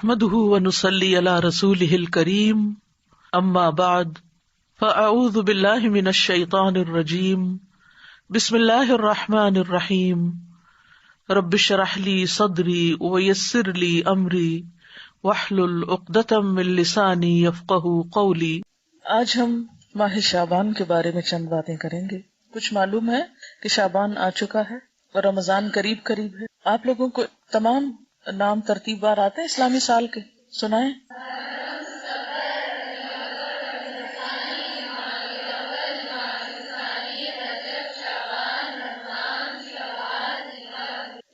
نحمده ونصلي على رسوله الكريم اما بعد فاعوذ بالله من الشيطان الرجيم بسم الله الرحمن الرحيم رب اشرح لي صدري ويسر لي امري واحلل عقدة من لساني يفقهوا قولي۔ آج ہم ماہ شعبان کے بارے میں چند باتیں کریں گے۔ کچھ معلوم ہے کہ شعبان آ چکا ہے اور رمضان قریب قریب ہے۔ آپ لوگوں کو تمام نام ترتیب بار آتے ہیں اسلامی سال کے؟ سنائیں۔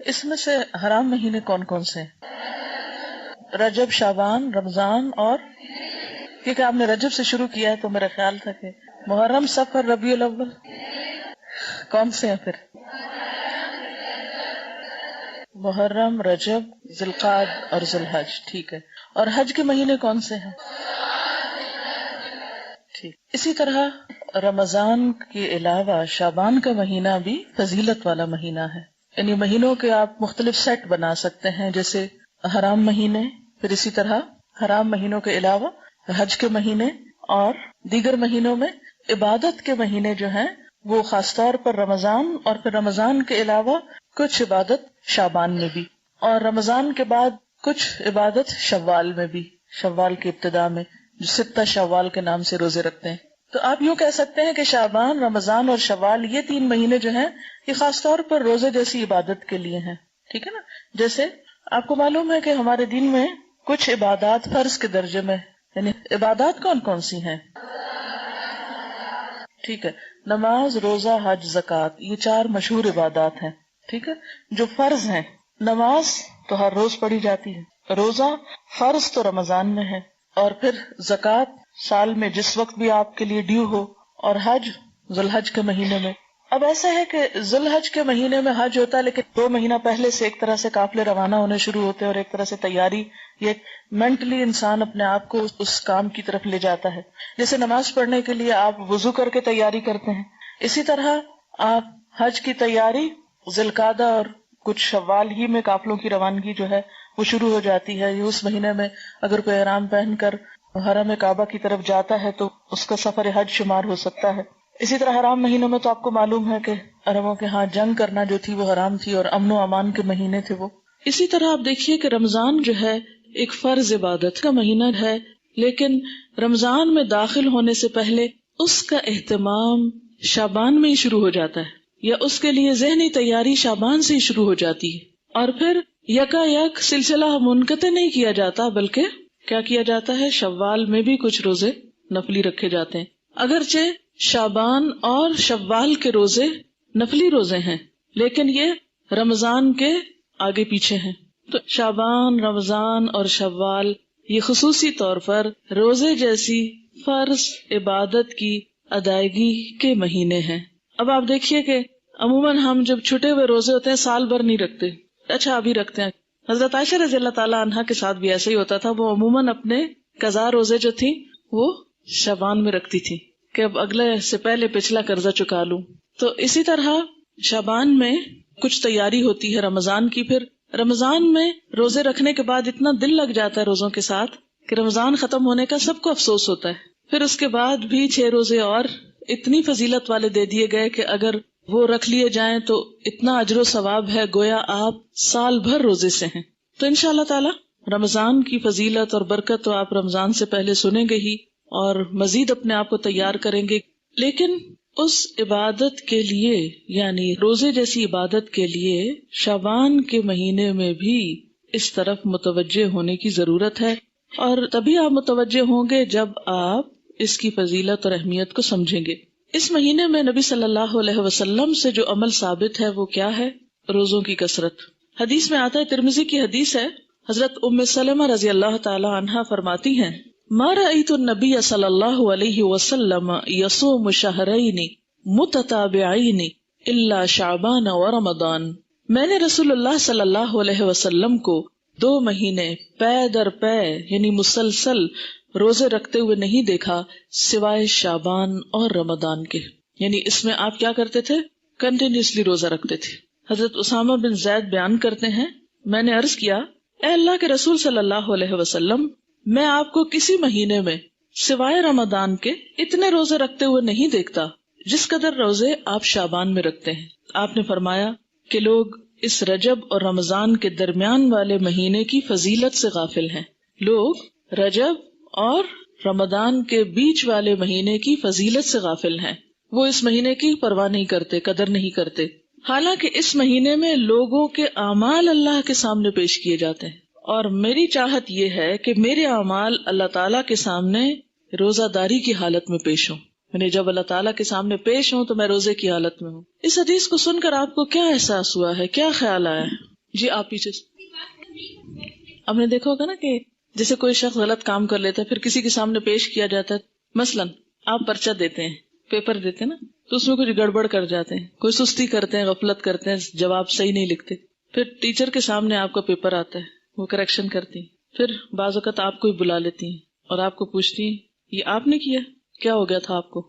اس میں سے حرام مہینے کون کون سے ہیں؟ رجب، شعبان، رمضان اور کیونکہ آپ نے رجب سے شروع کیا ہے تو میرا خیال تھا کہ محرم، صفر، ربیع الاول کون سے ہیں پھر؟ محرم، رجب، ذوالقعدہ اور ذوالحج، ٹھیک ہے۔ اور حج کے مہینے کون سے ہیں؟ ٹھیک۔ اسی طرح رمضان کے علاوہ شعبان کا مہینہ بھی فضیلت والا مہینہ ہے، یعنی مہینوں کے آپ مختلف سیٹ بنا سکتے ہیں، جیسے حرام مہینے، پھر اسی طرح حرام مہینوں کے علاوہ حج کے مہینے، اور دیگر مہینوں میں عبادت کے مہینے جو ہیں وہ خاص طور پر رمضان، اور پھر رمضان کے علاوہ کچھ عبادت شعبان میں بھی، اور رمضان کے بعد کچھ عبادت شوال میں بھی، شوال کی ابتدا میں جو 6 شوال کے نام سے روزے رکھتے ہیں۔ تو آپ یوں کہہ سکتے ہیں کہ شعبان، رمضان اور شوال یہ 3 مہینے جو ہیں یہ خاص طور پر روزے جیسی عبادت کے لیے ہیں، ٹھیک ہے نا۔ جیسے آپ کو معلوم ہے کہ ہمارے دین میں کچھ عبادات فرض کے درجے میں، یعنی عبادات کون کون سی ہیں؟ ٹھیک ہے، نماز، روزہ، حج، زکوٰۃ، یہ 4 مشہور عبادات ہیں، ٹھیک ہے، جو فرض ہیں۔ نماز تو ہر روز پڑھی جاتی ہے، روزہ فرض تو رمضان میں ہے، اور پھر زکوٰۃ سال میں جس وقت بھی آپ کے لیے ڈیو ہو، اور حج ذوالحج کے مہینے میں۔ اب ایسا ہے کہ ذوالحج کے مہینے میں حج ہوتا ہے، لیکن 2 مہینہ پہلے سے ایک طرح سے قافلے روانہ ہونے شروع ہوتے ہیں، اور ایک طرح سے تیاری، یہ مینٹلی انسان اپنے آپ کو اس کام کی طرف لے جاتا ہے۔ جیسے نماز پڑھنے کے لیے آپ وضو کر کے تیاری کرتے ہیں، اسی طرح آپ حج کی تیاری ذوالقعدہ اور کچھ شوال ہی میں قافلوں کی روانگی جو ہے وہ شروع ہو جاتی ہے۔ یہ اس مہینے میں اگر کوئی احرام پہن کر حرم کعبہ کی طرف جاتا ہے تو اس کا سفر حج شمار ہو سکتا ہے۔ اسی طرح حرام مہینوں میں تو آپ کو معلوم ہے کہ عربوں کے ہاں جنگ کرنا جو تھی وہ حرام تھی، اور امن و امان کے مہینے تھے وہ۔ اسی طرح آپ دیکھیے کہ رمضان جو ہے ایک فرض عبادت کا مہینہ ہے، لیکن رمضان میں داخل ہونے سے پہلے اس کا اہتمام شعبان میں ہی شروع ہو جاتا ہے، یا اس کے لیے ذہنی تیاری شعبان سے ہی شروع ہو جاتی ہے، اور پھر یکا سلسلہ منقطع نہیں کیا جاتا، بلکہ کیا کیا جاتا ہے، شوال میں بھی کچھ روزے نفلی رکھے جاتے ہیں۔ اگرچہ شعبان اور شوال کے روزے نفلی روزے ہیں، لیکن یہ رمضان کے آگے پیچھے ہیں۔ تو شعبان، رمضان اور شوال یہ خصوصی طور پر روزے جیسی فرض عبادت کی ادائیگی کے مہینے ہیں۔ اب آپ دیکھیے کہ عموماً ہم جب چھٹے ہوئے روزے ہوتے ہیں سال بھر نہیں رکھتے، اچھا ابھی رکھتے ہیں۔ حضرت عائشہ رضی اللہ تعالیٰ عنہا کے ساتھ بھی ایسا ہی ہوتا تھا، وہ عموماً اپنے قضا روزے جو تھی وہ شعبان میں رکھتی تھی کہ اب اگلے سے پہلے پچھلا قرضہ چکا لوں۔ تو اسی طرح شعبان میں کچھ تیاری ہوتی ہے رمضان کی، پھر رمضان میں روزے رکھنے کے بعد اتنا دل لگ جاتا ہے روزوں کے ساتھ کہ رمضان ختم ہونے کا سب کو افسوس ہوتا ہے۔ پھر اس کے بعد بھی 6 روزے اور اتنی فضیلت والے دے دیے گئے کہ اگر وہ رکھ لیے جائیں تو اتنا اجر و ثواب ہے گویا آپ سال بھر روزے سے ہیں۔ تو انشاءاللہ تعالی رمضان کی فضیلت اور برکت تو آپ رمضان سے پہلے سنیں گے ہی، اور مزید اپنے آپ کو تیار کریں گے، لیکن اس عبادت کے لیے، یعنی روزے جیسی عبادت کے لیے شعبان کے مہینے میں بھی اس طرف متوجہ ہونے کی ضرورت ہے، اور تبھی آپ متوجہ ہوں گے جب آپ اس کی فضیلت اور اہمیت کو سمجھیں گے۔ اس مہینے میں نبی صلی اللہ علیہ وسلم سے جو عمل ثابت ہے وہ کیا ہے؟ روزوں کی کثرت۔ حدیث میں آتا ہے، ترمذی کی حدیث ہے، حضرت ام سلمہ رضی اللہ تعالی عنہا فرماتی ہیں، ما رأیت النبی صلی اللہ علیہ وسلم یصوم شہرین متتابعین الا شعبان و رمضان۔ میں نے رسول اللہ صلی اللہ علیہ وسلم کو 2 مہینے پے در پے یعنی مسلسل روزے رکھتے ہوئے نہیں دیکھا سوائے شعبان اور رمضان کے، یعنی اس میں آپ کیا کرتے تھے؟ کنٹینیوسلی روزہ رکھتے تھے۔ حضرت اسامہ بن زید بیان کرتے ہیں، میں نے عرض کیا اے اللہ کے رسول صلی اللہ علیہ وسلم، میں آپ کو کسی مہینے میں سوائے رمضان کے اتنے روزے رکھتے ہوئے نہیں دیکھتا جس قدر روزے آپ شعبان میں رکھتے ہیں۔ آپ نے فرمایا کہ لوگ اس رجب اور رمضان کے درمیان والے مہینے کی فضیلت سے غافل ہیں۔ لوگ رجب اور رمضان کے بیچ والے مہینے کی فضیلت سے غافل ہیں، وہ اس مہینے کی پرواہ نہیں کرتے، قدر نہیں کرتے، حالانکہ اس مہینے میں لوگوں کے اعمال اللہ کے سامنے پیش کیے جاتے ہیں، اور میری چاہت یہ ہے کہ میرے اعمال اللہ تعالیٰ کے سامنے روزہ داری کی حالت میں پیش ہوں، یعنی جب اللہ تعالیٰ کے سامنے پیش ہوں تو میں روزے کی حالت میں ہوں۔ اس حدیث کو سن کر آپ کو کیا احساس ہوا ہے، کیا خیال آیا ہے؟ جی آپ پیچھے آپ نے دیکھا ہوگا نا کہ جیسے کوئی شخص غلط کام کر لیتا ہے پھر کسی کے سامنے پیش کیا جاتا ہے، مثلاً آپ پرچہ دیتے ہیں، پیپر دیتے ہیں نا، تو اس میں کچھ گڑبڑ کر جاتے ہیں، کوئی سستی کرتے ہیں، غفلت کرتے ہیں، جواب صحیح نہیں لکھتے، پھر ٹیچر کے سامنے آپ کا پیپر آتا ہے، وہ کریکشن کرتی ہیں، پھر بعض اوقات آپ کو ہی بلا لیتی ہیں اور آپ کو پوچھتی ہیں یہ آپ نے کیا، کیا ہو گیا تھا آپ کو؟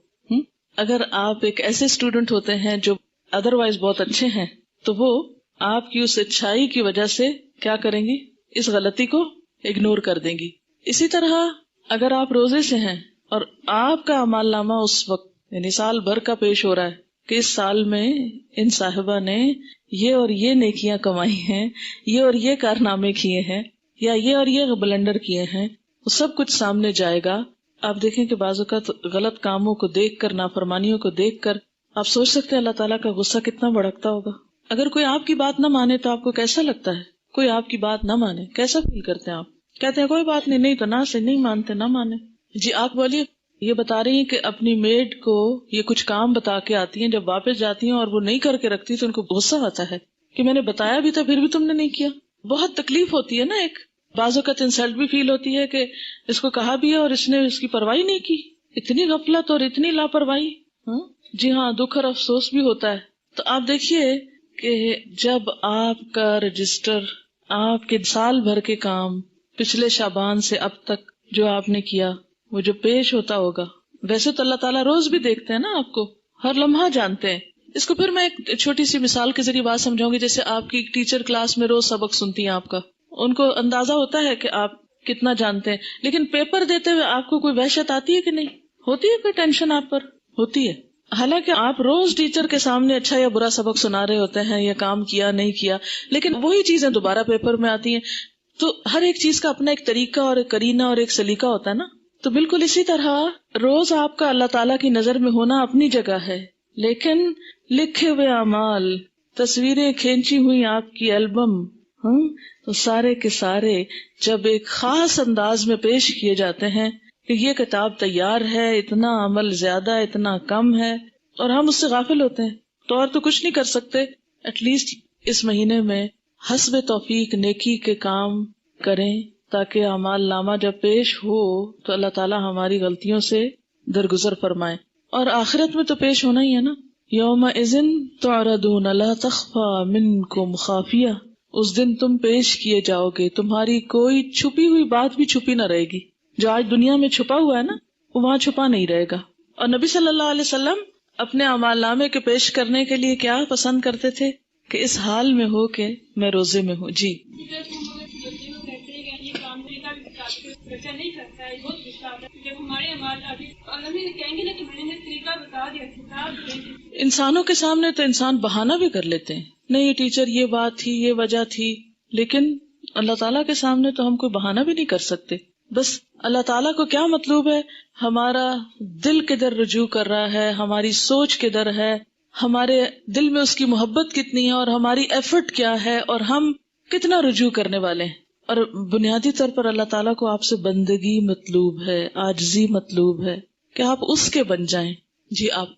اگر آپ ایک ایسے اسٹوڈنٹ ہوتے ہیں جو ادروائز بہت اچھے ہیں تو وہ آپ کی اس اچھائی کی وجہ سے کیا کریں گی، اس غلطی کو اگنور کر دیں گی۔ اسی طرح اگر آپ روزے سے ہیں اور آپ کا اعمال نامہ اس وقت یعنی سال بھر کا پیش ہو رہا ہے کہ اس سال میں ان صاحبہ نے یہ اور یہ نیکیاں کمائی ہیں، یہ اور یہ کارنامے کیے ہیں، یا یہ اور یہ بلنڈر کیے ہیں، وہ سب کچھ سامنے جائے گا۔ آپ دیکھیں کہ بعض اوقات غلط کاموں کو دیکھ کر، نافرمانیوں کو دیکھ کر آپ سوچ سکتے ہیں اللہ تعالیٰ کا غصہ کتنا بھڑکتا ہوگا۔ اگر کوئی آپ کی بات نہ مانے تو آپ کو کیسا لگتا ہے؟ کوئی آپ کی بات نہ مانے کیسا فیل کرتے ہیں آپ؟ کہتے ہیں کوئی بات نہیں، نہیں تو نہ سے نہیں مانتے، نہ مانے۔ جی آپ بولیے۔ یہ بتا رہی ہیں کہ اپنی میڈ کو یہ کچھ کام بتا کے آتی ہیں، جب واپس جاتی ہیں اور وہ نہیں کر کے رکھتی تو ان کو غصہ آتا ہے کہ میں نے بتایا بھی تھا پھر بھی تم نے نہیں کیا۔ بہت تکلیف ہوتی ہے نا، ایک بعض اوقات انسلٹ بھی فیل ہوتی ہے کہ اس کو کہا بھی ہے اور اس نے اس کی پرواہی نہیں کی، اتنی غفلت اور اتنی لاپرواہی۔ جی ہاں، دکھ اور افسوس بھی ہوتا ہے۔ تو آپ دیکھیے کہ جب آپ کا رجسٹر، آپ کے سال بھر کے کام پچھلے شعبان سے اب تک جو آپ نے کیا وہ جو پیش ہوتا ہوگا، ویسے تو اللہ تعالیٰ روز بھی دیکھتے ہیں نا، آپ کو ہر لمحہ جانتے ہیں۔ اس کو پھر میں ایک چھوٹی سی مثال کے ذریعے بات سمجھاؤں گی۔ جیسے آپ کی ٹیچر کلاس میں روز سبق سنتی ہیں آپ کا، ان کو اندازہ ہوتا ہے کہ آپ کتنا جانتے ہیں، لیکن پیپر دیتے ہوئے آپ کو کوئی وحشت آتی ہے کہ نہیں ہوتی ہے؟ کوئی ٹینشن آپ پر ہوتی ہے؟ حالانکہ آپ روز ٹیچر کے سامنے اچھا یا برا سبق سنا رہے ہوتے ہیں، یا کام کیا نہیں کیا، لیکن وہی چیزیں دوبارہ پیپر میں آتی ہیں۔ تو ہر ایک چیز کا اپنا ایک طریقہ اور ایک کرینہ اور ایک سلیقہ ہوتا ہے نا۔ تو بالکل اسی طرح روز آپ کا اللہ تعالیٰ کی نظر میں ہونا اپنی جگہ ہے، لیکن لکھے ہوئے اعمال، تصویریں کھینچی ہوئی آپ کی البم، تو سارے کے سارے جب ایک خاص انداز میں پیش کیے جاتے ہیں کہ یہ کتاب تیار ہے، اتنا عمل زیادہ، اتنا کم ہے، اور ہم اس سے غافل ہوتے ہیں تو اور تو کچھ نہیں کر سکتے۔ ایٹ لیسٹ اس مہینے میں حسب توفیق نیکی کے کام کریں تاکہ اعمال نامہ جب پیش ہو تو اللہ تعالیٰ ہماری غلطیوں سے درگزر فرمائے۔ اور آخرت میں تو پیش ہونا ہی ہے نا، یومئذ تعرضون لا تخفی منکم خافیہ، اس دن تم پیش کیے جاؤ گے، تمہاری کوئی چھپی ہوئی بات بھی چھپی نہ رہے گی۔ جو آج دنیا میں چھپا ہوا ہے نا وہ وہاں چھپا نہیں رہے گا۔ اور نبی صلی اللہ علیہ وسلم اپنے اعمال نامے کے پیش کرنے کے لیے کیا پسند کرتے تھے کہ اس حال میں ہو کہ میں روزے میں ہوں۔ جی بچہ نہیں کرتا ہے، بہت غصہ آتا ہے جب ہمارے ہمارے کہیں گے نا کہ میں نے طریقہ بتا دیا۔ انسانوں کے سامنے تو انسان بہانہ بھی کر لیتے ہیں، نہیں یہ ٹیچر یہ بات تھی، یہ وجہ تھی، لیکن اللہ تعالیٰ کے سامنے تو ہم کوئی بہانہ بھی نہیں کر سکتے۔ بس اللہ تعالیٰ کو کیا مطلوب ہے، ہمارا دل کدھر رجوع کر رہا ہے، ہماری سوچ کدھر ہے، ہمارے دل میں اس کی محبت کتنی ہے اور ہماری ایفرٹ کیا ہے اور ہم کتنا رجوع کرنے والے ہیں۔ اور بنیادی طور پر اللہ تعالیٰ کو آپ سے بندگی مطلوب ہے، عاجزی مطلوب ہے کہ آپ اس کے بن جائیں۔ جی آپ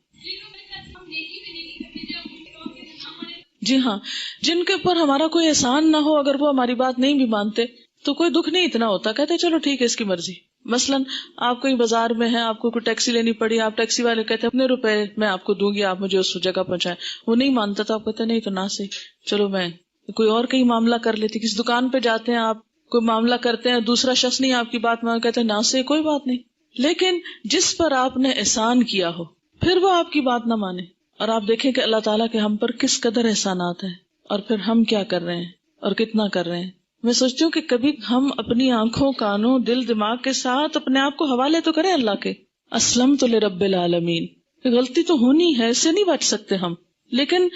جی ہاں، جن کے اوپر ہمارا کوئی احسان نہ ہو، اگر وہ ہماری بات نہیں بھی مانتے تو کوئی دکھ نہیں اتنا ہوتا، کہتے چلو ٹھیک ہے اس کی مرضی۔ مثلاً آپ کوئی بازار میں ہیں، آپ کو کوئی ٹیکسی لینی پڑی، آپ ٹیکسی والے کہتے ہیں اپنے روپے میں آپ کو دوں گی، آپ مجھے اس جگہ پہنچائیں، وہ نہیں مانتا تو آپ کہتے نہیں تو نہ سے چلو میں کوئی اور کہیں معاملہ کر لیتی۔ کسی دکان پہ جاتے ہیں، آپ کوئی معاملہ کرتے ہیں، دوسرا شخص نہیں آپ کی بات مان، کہتے ہیں نہ سے کوئی بات نہیں۔ لیکن جس پر آپ نے احسان کیا ہو پھر وہ آپ کی بات نہ مانے، اور آپ دیکھیں کہ اللہ تعالیٰ کے ہم پر کس قدر احسانات ہیں، اور پھر ہم کیا کر رہے ہیں اور کتنا کر رہے ہیں۔ میں سوچتی ہوں کہ کبھی ہم اپنی آنکھوں، کانوں، دل، دماغ کے ساتھ اپنے آپ کو حوالے تو کریں اللہ کے. اسلمت لرب العالمین. غلطی تو ہونی ہے، اس سے نہیں بچ سکتے ہم، لیکن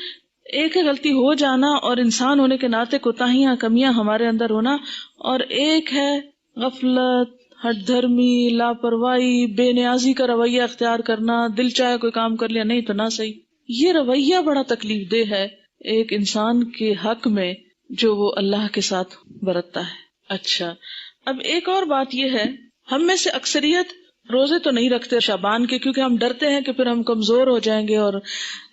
ایک ہے غلطی ہو جانا اور انسان ہونے کے ناطے کوتاہیاں، کمیاں ہمارے اندر ہونا، اور ایک ہے غفلت، ہٹ دھرمی، لاپرواہی، بے نیازی کا رویہ اختیار کرنا، دل چاہے کوئی کام کر لیا، نہیں تو نہ صحیح. یہ رویہ بڑا تکلیف دہ ہے ایک انسان کے حق میں جو وہ اللہ کے ساتھ برتتا ہے. اچھا، اب ایک اور بات یہ ہے، ہم میں سے اکثریت روزے تو نہیں رکھتے شعبان کے، کیونکہ ہم ڈرتے ہیں کہ پھر ہم کمزور ہو جائیں گے اور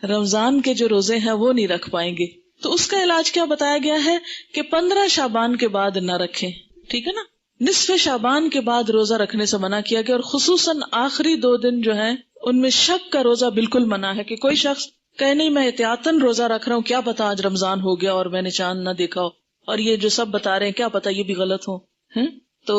رمضان کے جو روزے ہیں وہ نہیں رکھ پائیں گے. تو اس کا علاج کیا بتایا گیا ہے کہ 15 شعبان کے بعد نہ رکھیں. ٹھیک ہے نا، نصف شعبان کے بعد روزہ رکھنے سے منع کیا گیا، اور خصوصاً آخری 2 دن جو ہیں ان میں شک کا روزہ بالکل منع ہے، کہ کوئی شخص کہے نہیں میں احتیاطاً روزہ رکھ رہا ہوں، کیا پتا آج رمضان ہو گیا اور میں نے چاند نہ دیکھا ہو، اور یہ جو سب بتا رہے ہیں کیا پتا یہ بھی غلط ہو. تو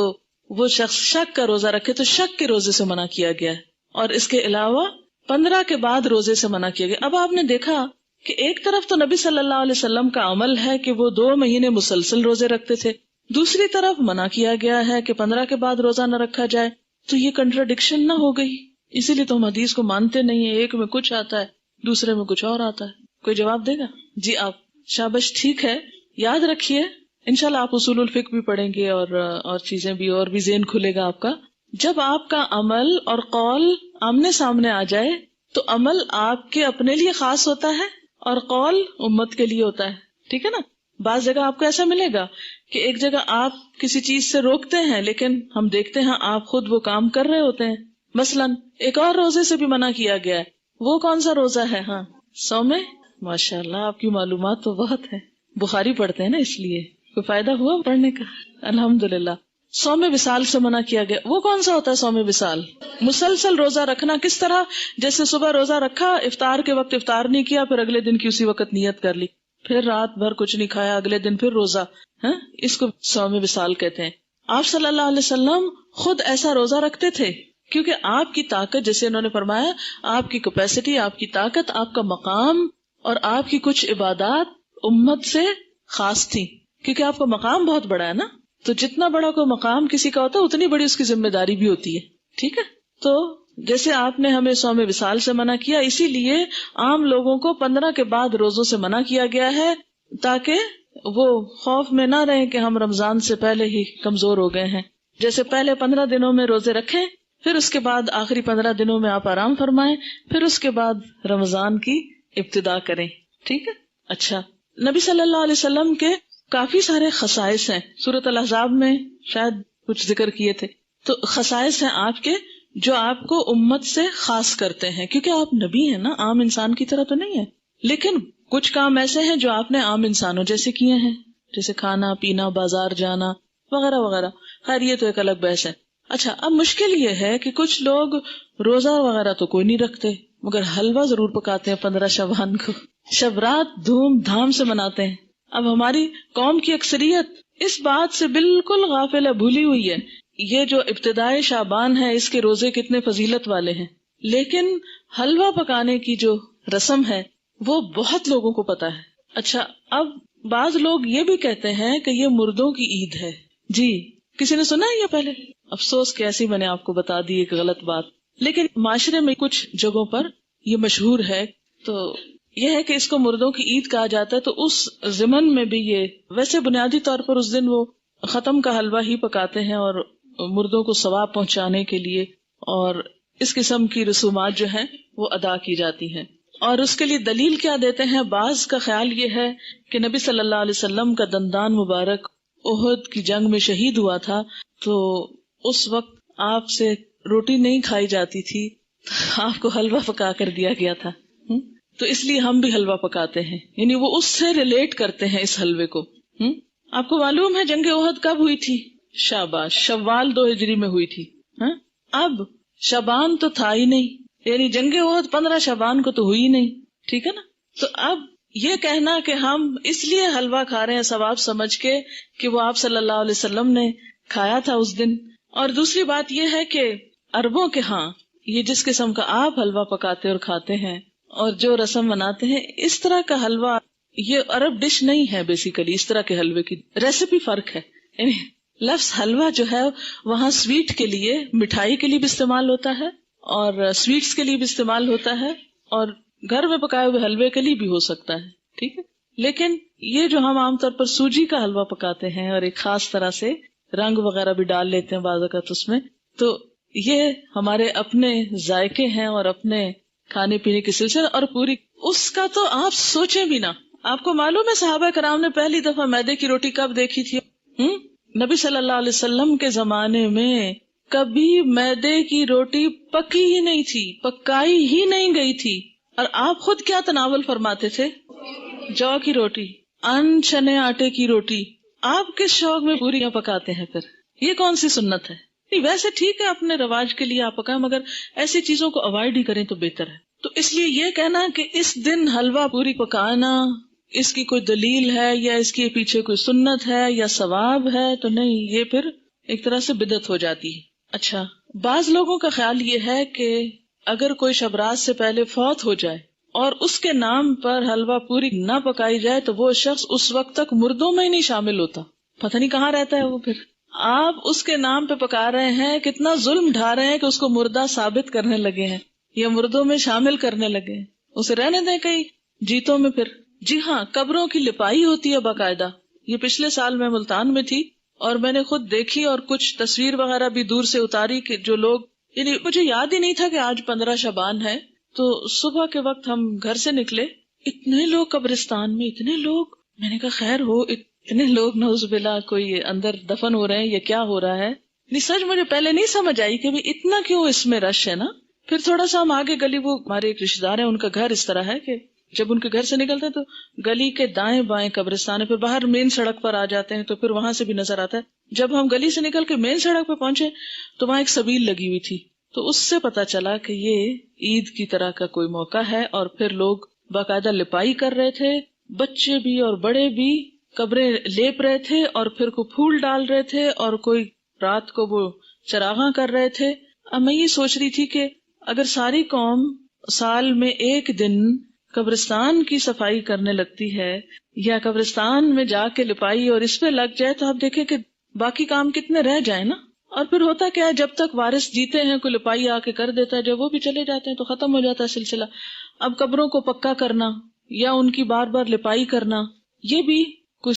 وہ شخص شک کا روزہ رکھے تو شک کے روزے سے منع کیا گیا ہے، اور اس کے علاوہ 15 کے بعد روزے سے منع کیا گیا. اب آپ نے دیکھا کہ ایک طرف تو نبی صلی اللہ علیہ وسلم کا عمل ہے کہ وہ 2 مہینے مسلسل روزے رکھتے تھے، دوسری طرف منع کیا گیا ہے کہ 15 کے بعد روزہ نہ رکھا جائے. تو یہ کنٹراڈکشن نہ ہو گئی؟ اسی لیے تو ہم حدیث کو مانتے نہیں ہیں، ایک میں کچھ آتا ہے دوسرے میں کچھ اور آتا ہے. کوئی جواب دے گا؟ جی آپ. شابش، ٹھیک ہے، یاد رکھیے انشاءاللہ آپ اصول الفقہ بھی پڑھیں گے اور چیزیں بھی، اور بھی ذہن کھلے گا آپ کا. جب آپ کا عمل اور قول آمنے سامنے آ جائے تو عمل آپ کے اپنے لیے خاص ہوتا ہے اور قول امت کے لیے ہوتا ہے. ٹھیک ہے نا؟ بعض جگہ آپ کو ایسا ملے گا کہ ایک جگہ آپ کسی چیز سے روکتے ہیں لیکن ہم دیکھتے ہیں آپ خود وہ کام کر رہے ہوتے ہیں. مثلاً ایک اور روزے سے بھی منع کیا گیا ہے. وہ کون سا روزہ ہے؟ ہاں، سوم. ماشاء اللہ آپ کی معلومات تو بہت ہے، بخاری پڑھتے ہیں نا، اس لیے کوئی فائدہ ہوا پڑھنے کا؟ الحمدللہ. سوم وصال سے منع کیا گیا. وہ کون سا ہوتا ہے سوم وصال؟ مسلسل روزہ رکھنا. کس طرح؟ جیسے صبح روزہ رکھا، افطار کے وقت افطار نہیں کیا، پھر اگلے دن کی اسی وقت نیت کر لی، پھر رات بھر کچھ نہیں کھایا، اگلے دن پھر روزہ. اس کو سوم وصال کہتے ہیں. آپ صلی اللہ علیہ وسلم خود ایسا روزہ رکھتے تھے کیونکہ آپ کی طاقت، جیسے انہوں نے فرمایا، آپ کی کیپیسٹی، آپ کی طاقت، آپ کا مقام اور آپ کی کچھ عبادات امت سے خاص تھی، کیونکہ آپ کا مقام بہت بڑا ہے نا. تو جتنا بڑا کوئی مقام کسی کا ہوتا ہے اتنی بڑی اس کی ذمہ داری بھی ہوتی ہے. ٹھیک ہے، تو جیسے آپ نے ہمیں سوم وصال سے منع کیا، اسی لیے عام لوگوں کو 15 کے بعد روزوں سے منع کیا گیا ہے، تاکہ وہ خوف میں نہ رہیں کہ ہم رمضان سے پہلے ہی کمزور ہو گئے ہیں. جیسے پہلے 15 دنوں میں روزے رکھیں، پھر اس کے بعد آخری 15 دنوں میں آپ آرام فرمائیں، پھر اس کے بعد رمضان کی ابتدا کریں. ٹھیک ہے. اچھا، نبی صلی اللہ علیہ وسلم کے کافی سارے خصائص ہیں، سورۃ الاحزاب میں شاید کچھ ذکر کیے تھے. تو خصائص ہیں آپ کے جو آپ کو امت سے خاص کرتے ہیں، کیونکہ آپ نبی ہیں نا، عام انسان کی طرح تو نہیں ہے. لیکن کچھ کام ایسے ہیں جو آپ نے عام انسانوں جیسے کیے ہیں، جیسے کھانا پینا، بازار جانا وغیرہ وغیرہ. خیر یہ تو ایک الگ بحث ہے. اچھا، اب مشکل یہ ہے کہ کچھ لوگ روزہ وغیرہ تو کوئی نہیں رکھتے مگر حلوہ ضرور پکاتے ہیں 15 شعبان کو، شب رات دھوم دھام سے مناتے ہیں. اب ہماری قوم کی اکثریت اس بات سے بالکل غافل ہے، بھولی ہوئی ہے. یہ جو ابتدائے شعبان ہے اس کے روزے کتنے فضیلت والے ہیں، لیکن حلوہ پکانے کی جو رسم ہے وہ بہت لوگوں کو پتا ہے. اچھا، اب بعض لوگ یہ بھی کہتے ہیں کہ یہ مردوں کی عید ہے. جی، کسی نے سنا ہے یہ پہلے؟ افسوس کہ ایسی میں نے آپ کو بتا دی ایک غلط بات. لیکن معاشرے میں کچھ جگہوں پر یہ مشہور ہے. تو یہ ہے کہ اس کو مردوں کی عید کہا جاتا ہے. تو اس ضمن میں بھی یہ ویسے بنیادی طور پر اس دن وہ ختم کا حلوہ ہی پکاتے ہیں اور مردوں کو ثواب پہنچانے کے لیے، اور اس قسم کی رسومات جو ہیں وہ ادا کی جاتی ہیں. اور اس کے لیے دلیل کیا دیتے ہیں؟ بعض کا خیال یہ ہے کہ نبی صلی اللہ علیہ وسلم کا دندان مبارک احد کی جنگ میں شہید ہوا تھا، تو اس وقت آپ سے روٹی نہیں کھائی جاتی تھی، آپ کو حلوہ پکا کر دیا گیا تھا. تو اس لیے ہم بھی حلوہ پکاتے ہیں، یعنی وہ اس سے ریلیٹ کرتے ہیں اس حلوے کو. آپ کو معلوم ہے جنگ احد کب ہوئی تھی؟ شاباش، شوال 2 ہجری میں ہوئی تھی. اب شعبان تو تھا ہی نہیں، یعنی جنگ احد 15 شعبان کو تو ہوئی نہیں. ٹھیک ہے نا؟ تو اب یہ کہنا کہ ہم اس لیے حلوہ کھا رہے ہیں ثواب سمجھ کے کہ وہ آپ صلی اللہ علیہ وسلم نے کھایا تھا اس دن. اور دوسری بات یہ ہے کہ عربوں کے ہاں یہ جس قسم کا آپ حلوہ پکاتے اور کھاتے ہیں اور جو رسم مناتے ہیں، اس طرح کا حلوہ یہ عرب ڈش نہیں ہے بیسیکلی. اس طرح کے حلوے کی ریسیپی فرق ہے. یعنی لفظ حلوہ جو ہے وہاں سویٹ کے لیے، مٹھائی کے لیے بھی استعمال ہوتا ہے اور سویٹس کے لیے بھی استعمال ہوتا ہے اور گھر میں پکائے ہوئے حلوے کے لیے بھی ہو سکتا ہے. ٹھیک ہے. لیکن یہ جو ہم عام طور پر سوجی کا حلوہ پکاتے ہیں اور ایک خاص طرح سے رنگ وغیرہ بھی ڈال لیتے ہیں بعض اوقات اس میں، تو یہ ہمارے اپنے ذائقے ہیں اور اپنے کھانے پینے کے سلسلے. اور پوری اس کا تو آپ سوچیں بھی نہ. آپ کو معلوم ہے صحابہ کرام نے پہلی دفعہ میدے کی روٹی کب دیکھی تھی؟ نبی صلی اللہ علیہ وسلم کے زمانے میں کبھی میدے کی روٹی پکی ہی نہیں تھی، پکائی ہی نہیں گئی تھی. اور آپ خود کیا تناول فرماتے تھے؟ جو کی روٹی، ان چنے آٹے کی روٹی. آپ کس شوق میں پوریاں پکاتے ہیں پھر؟ یہ کون سی سنت ہے؟ نہیں، ویسے ٹھیک ہے اپنے رواج کے لیے آپ پکائیں، مگر ایسی چیزوں کو اوائڈ ہی کریں تو بہتر ہے. تو اس لیے یہ کہنا کہ اس دن حلوہ پوری پکانا اس کی کوئی دلیل ہے یا اس کے پیچھے کوئی سنت ہے یا ثواب ہے، تو نہیں، یہ پھر ایک طرح سے بدعت ہو جاتی ہے. اچھا، بعض لوگوں کا خیال یہ ہے کہ اگر کوئی شب رات سے پہلے فوت ہو جائے اور اس کے نام پر حلوہ پوری نہ پکائی جائے تو وہ شخص اس وقت تک مردوں میں ہی نہیں شامل ہوتا. پتہ نہیں کہاں رہتا ہے وہ. پھر آپ اس کے نام پہ پکا رہے ہیں، کتنا ظلم ڈھا رہے ہیں کہ اس کو مردہ ثابت کرنے لگے ہیں یا مردوں میں شامل کرنے لگے ہیں. اسے رہنے دیں کہیں جیتوں میں. پھر جی ہاں، قبروں کی لپائی ہوتی ہے باقاعدہ. یہ پچھلے سال میں ملتان میں تھی اور میں نے خود دیکھی اور کچھ تصویر وغیرہ بھی دور سے اتاری کہ جو لوگ، یعنی مجھے یاد ہی نہیں تھا کہ آج 15 شعبان ہے. تو صبح کے وقت ہم گھر سے نکلے، اتنے لوگ قبرستان میں، اتنے لوگ. میں نے کہا خیر ہو، اتنے لوگ نعوذ باللہ کوئی اندر دفن ہو رہے ہیں یا کیا ہو رہا ہے. نہیں سچ مجھے پہلے نہیں سمجھ آئی کہ اتنا کیوں اس میں رش ہے نا. پھر تھوڑا سا ہم آگے گلی، وہ ہمارے ایک رشتے دار ہیں، ان کا گھر اس طرح ہے کہ جب ان کے گھر سے نکلتے ہیں تو گلی کے دائیں بائیں قبرستان ہے، پھر باہر مین سڑک پر آ جاتے ہیں تو پھر وہاں سے بھی نظر آتا ہے. جب ہم گلی سے نکل کے مین سڑک پہ پہنچے تو وہاں ایک سبیل لگی ہوئی تھی، تو اس سے پتا چلا کہ یہ عید کی طرح کا کوئی موقع ہے. اور پھر لوگ باقاعدہ لپائی کر رہے تھے، بچے بھی اور بڑے بھی قبریں لیپ رہے تھے اور پھر کو پھول ڈال رہے تھے اور کوئی رات کو وہ چراغاں کر رہے تھے. اب میں یہ سوچ رہی تھی کہ اگر ساری قوم سال میں ایک دن قبرستان کی صفائی کرنے لگتی ہے یا قبرستان میں جا کے لپائی اور اس پہ لگ جائے تو آپ دیکھیں کہ باقی کام کتنے رہ جائیں نا. اور پھر ہوتا کیا ہے، جب تک وارث جیتے ہیں کوئی لپائی آ کے کر دیتا ہے، جب وہ بھی چلے جاتے ہیں تو ختم ہو جاتا ہے سلسلہ. اب قبروں کو پکا کرنا یا ان کی بار بار لپائی کرنا، یہ بھی